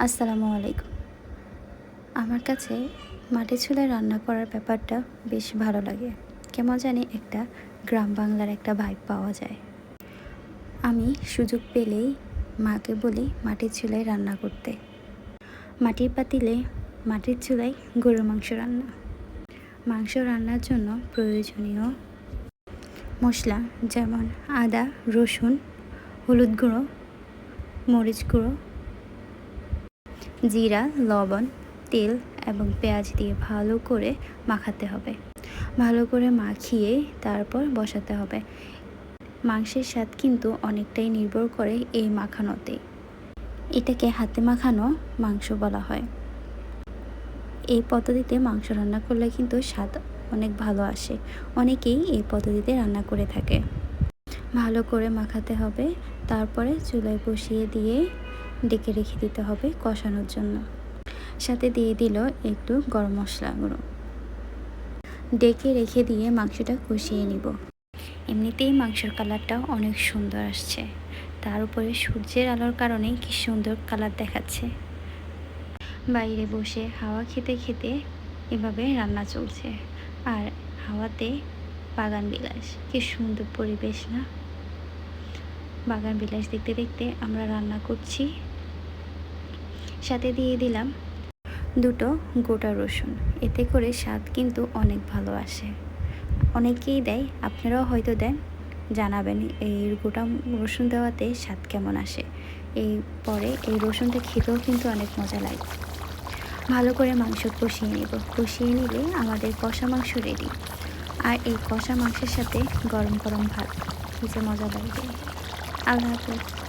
আসসালামু আলাইকুম। আমার কাছে মাটির চুলায় রান্না করার ব্যাপারটা বেশ ভালো লাগে। কেমন জানি একটা গ্রাম বাংলার একটা ভাইব পাওয়া যায়। আমি সুযোগ পেলেই মাকে বলি মাটির চুলায় রান্না করতে। মাটির পাতিলে মাটির চুলায় গরুর মাংস রান্না। মাংস রান্নার জন্য প্রয়োজনীয় মশলা যেমন আদা, রসুন, হলুদ গুঁড়ো, মরিচ গুঁড়ো, জিরা, লবণ, তেল এবং পেঁয়াজ দিয়ে ভালো করে মাখাতে হবে। ভালো করে মাখিয়ে তারপর বসাতে হবে। মাংসের স্বাদ কিন্তু অনেকটাই নির্ভর করে এই মাখানোতে। এটাকে হাতে মাখানো মাংস বলা হয়। এই পদ্ধতিতে মাংস রান্না করলে কিন্তু স্বাদ অনেক ভালো আসে। অনেকেই এই পদ্ধতিতে রান্না করে থাকে। ভালো করে মাখাতে হবে, তারপরে চুলায় বসিয়ে দিয়ে ডেকে রেখে দিতে হবে কষানোর জন্য। সাথে দিয়ে দিল একটু গরম মশলা গুঁড়ো। ডেকে রেখে দিয়ে মাংসটা কষিয়ে নিব। এমনিতেই মাংসের কালারটা অনেক সুন্দর আসছে, তার উপরে সূর্যের আলোর কারণে কি সুন্দর কালার দেখাচ্ছে। বাইরে বসে হাওয়া খেতে খেতে এভাবে রান্না চলছে, আর হাওয়াতে বাগান বিলাস, কি সুন্দর পরিবেশ না। বাগান বিলাস দেখতে দেখতে আমরা রান্না করছি। সাথে দিয়ে দিলাম দুটো গোটা রসুন। এতে করে স্বাদ কিন্তু অনেক ভালো আসে। অনেকেই দেয়, আপনারাও হয়তো দেন, জানাবেন এই গোটা রসুন দেওয়াতে স্বাদ কেমন আসে। এই পরে এই রসুনটা খেতেও কিন্তু অনেক মজা লাগে। ভালো করে মাংস কষিয়ে নেব। কষিয়ে নিলে আমাদের কষা মাংস রেডি। আর এই কষা মাংসের সাথে গরম গরম ভাত, কি যে মজা লাগবে। আল্লাহ হাফেজ।